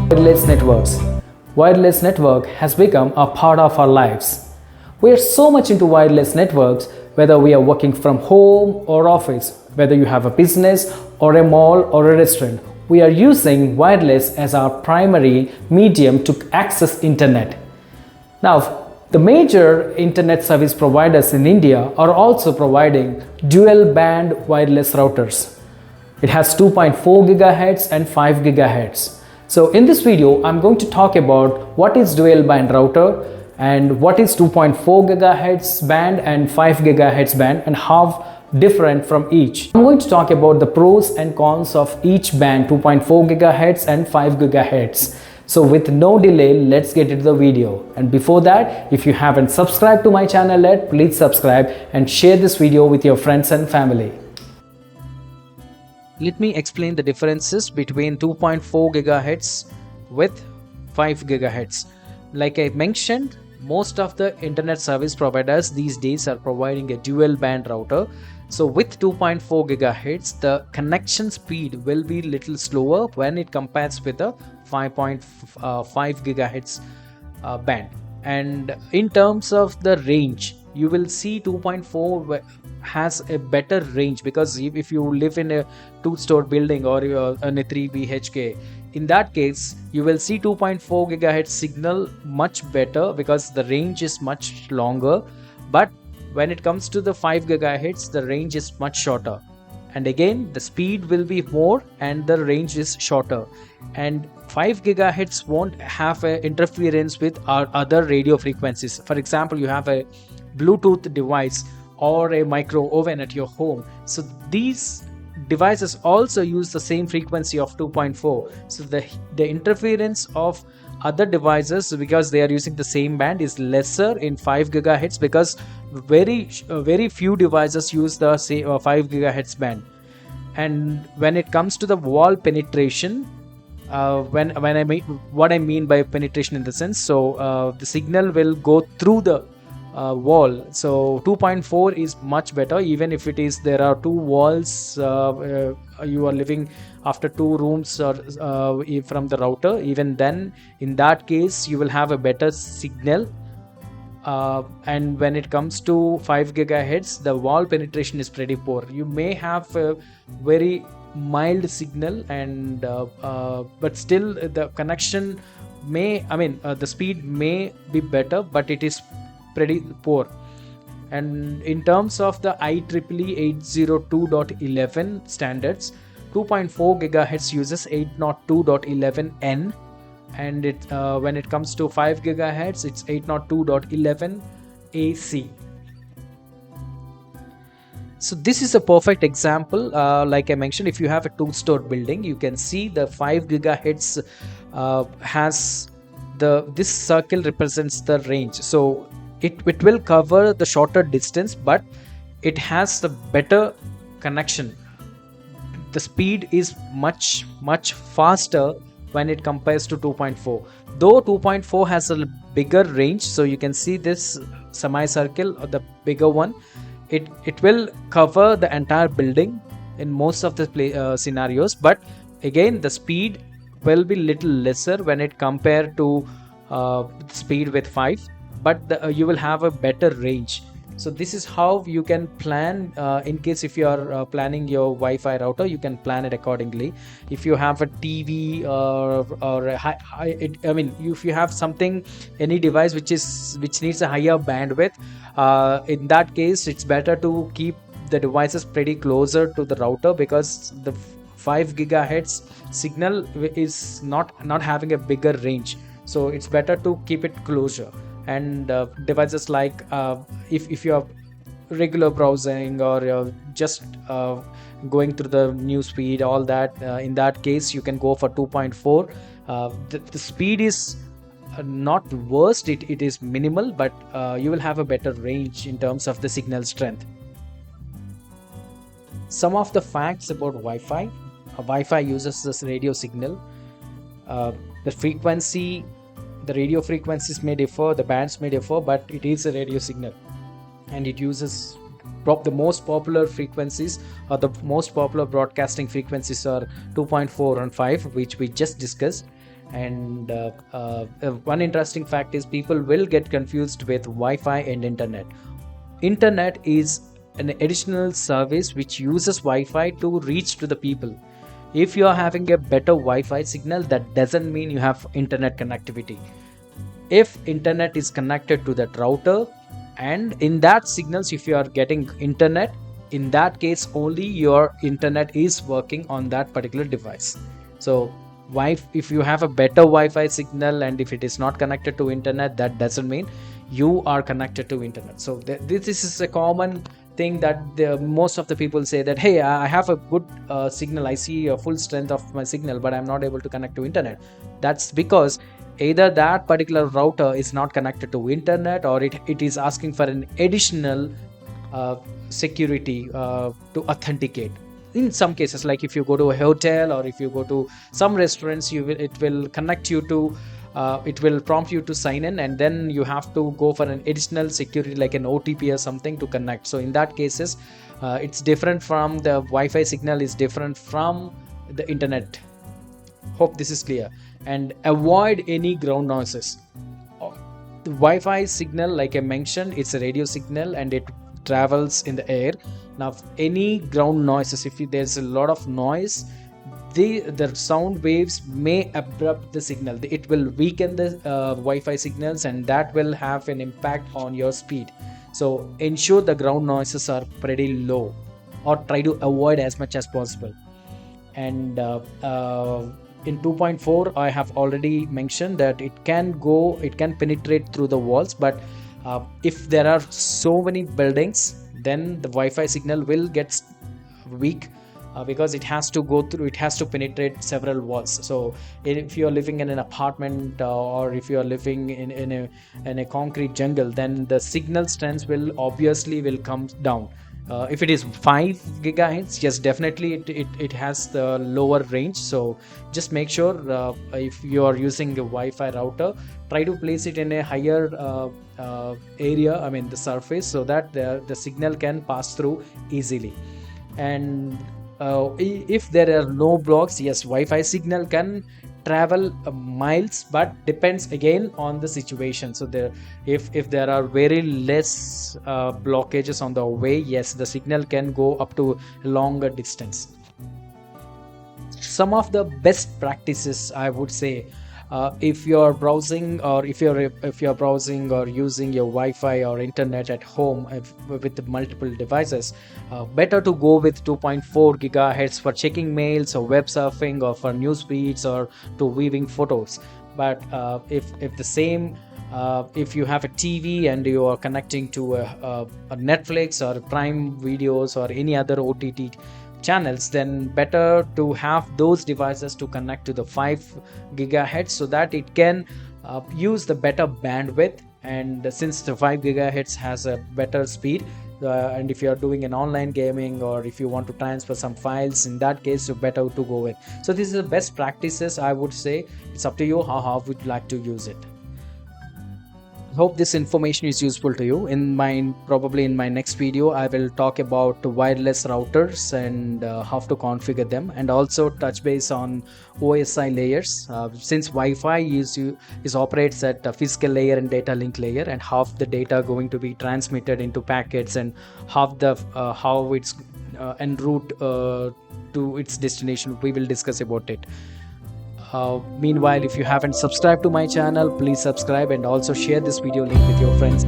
Wireless networks. Wireless network has become a part of our lives. We are so much into wireless networks, whether we are working from home or office, whether you have a business or a mall or a restaurant. We are using wireless as our primary medium to access internet. Now, the major internet service providers in India are also providing dual band wireless routers. It has 2.4 GHz and 5 GHz. So in this video, I'm going to talk about what is dual band router and what is 2.4 GHz band and 5 GHz band and how different from each. I'm going to talk about the pros and cons of each band, 2.4 GHz and 5 GHz. So with no delay, let's get into the video. And before that, if you haven't subscribed to my channel yet, please subscribe and share this video with your friends and family. Let me explain the differences between 2.4 GHz with 5 GHz. Like I mentioned, most of the internet service providers these days are providing a dual band router. So with 2.4 GHz, the connection speed will be little slower when it compares with the 5.5 GHz band. And in terms of the range, you will see 2.4 has a better range, because if you live in a two-story building or in a 3 BHK, in that case you will see 2.4 GHz signal much better because the range is much longer. But when it comes to the 5 GHz, the range is much shorter, and again the speed will be more and the range is shorter. And 5 GHz won't have an interference with our other radio frequencies. For example, you have a Bluetooth device or a micro oven at your home, so these devices also use the same frequency of 2.4. so the interference of other devices, because they are using the same band, is lesser in 5 GHz, because very few devices use the same 5 GHz band. And when it comes to the wall penetration, what I mean by penetration in the sense, so the signal will go through the wall. So 2.4 is much better, even if there are two walls, you are living after two rooms or from the router. Even then, in that case, you will have a better signal. And when it comes to 5 GHz, the wall penetration is pretty poor. You may have a very mild signal, and but still the connection the speed may be better, but it is pretty poor. And in terms of the IEEE 802.11 standards, 2.4 GHz uses 802.11n, and when it comes to 5 GHz, it's 802.11 AC. So this is a perfect example. Like I mentioned, if you have a two-story building, you can see the 5 GHz has this circle represents the range. So it will cover the shorter distance, but it has the better connection. The speed is much faster when it compares to 2.4. Though 2.4 has a bigger range, so you can see this semicircle, or the bigger one, it will cover the entire building in most of the scenarios. But again, the speed will be little lesser when it compared to speed with 5, but you will have a better range. So this is how you can plan. In case if you are planning your Wi-Fi router, you can plan it accordingly. If you have a TV or if you have something, any device which needs a higher bandwidth, in that case it's better to keep the devices pretty closer to the router, because the 5 GHz signal is not having a bigger range. So it's better to keep it closer. And devices like if you are regular browsing or you're just going through the news feed, all that, in that case you can go for 2.4. The speed is not worst, it is minimal, but you will have a better range in terms of the signal strength. Some of the facts about Wi-Fi. Wi-Fi uses this radio signal. The radio frequencies may differ, the bands may differ, but it is a radio signal, and it uses the most popular frequencies, or the most popular broadcasting frequencies are 2.4 and 5, which we just discussed. And one interesting fact is people will get confused with Wi-Fi and internet. Internet is an additional service which uses Wi-Fi to reach to the people. If you are having a better Wi-Fi signal, that doesn't mean you have internet connectivity. If internet is connected to that router, and in that signals, if you are getting internet, in that case only your internet is working on that particular device. So if you have a better Wi-Fi signal and if it is not connected to internet, that doesn't mean you are connected to internet. So this is a common thing that most of the people say that, hey, I have a good signal, I see a full strength of my signal, but I'm not able to connect to internet. That's because either that particular router is not connected to internet, or it is asking for an additional security to authenticate. In some cases, like if you go to a hotel or if you go to some restaurants, it will connect you to it will prompt you to sign in, and then you have to go for an additional security like an OTP or something to connect. So in that cases, it's different from the Wi-Fi signal, is different from the internet. Hope this is clear. And avoid any ground noises. The Wi-Fi signal, like I mentioned, it's a radio signal and it travels in the air. Now any ground noises, if there's a lot of noise, the sound waves may abrupt the signal. It will weaken the Wi-Fi signals, and that will have an impact on your speed. So ensure the ground noises are pretty low, or try to avoid as much as possible. And in 2.4, I have already mentioned that it can penetrate through the walls, but if there are so many buildings, then the Wi-Fi signal will get weak, because it has to penetrate several walls. So if you are living in an apartment, or if you are living in a concrete jungle, then the signal strength will come down. If it is 5 gigahertz, yes, definitely it has the lower range. So just make sure, if you are using a Wi-Fi router, try to place it in a higher area, I mean the surface, so that the signal can pass through easily. And if there are no blocks, yes, Wi-Fi signal can travel miles, but depends again on the situation. So if there are very less blockages on the way, yes, the signal can go up to a longer distance. Some of the best practices, I would say, if you're browsing, or if you're browsing or using your Wi-Fi or internet at home with multiple devices, better to go with 2.4 gigahertz for checking mails or web surfing, or for news feeds, or to viewing photos. But if the same if you have a TV and you are connecting to a Netflix or Prime Videos or any other OTT channels, then better to have those devices to connect to the 5 gigahertz, so that it can use the better bandwidth. And since the 5 gigahertz has a better speed, and if you are doing an online gaming, or if you want to transfer some files, in that case, you're better to go with. So this is the best practices, I would say. It's up to you how would you like to use it. Hope this information is useful to you. Probably in my next video, I will talk about wireless routers and how to configure them, and also touch base on OSI layers, since Wi-Fi operates at a physical layer and data link layer, and how the data going to be transmitted into packets, and how it's en route to its destination. We will discuss about it. Meanwhile, if you haven't subscribed to my channel, please subscribe, and also share this video link with your friends.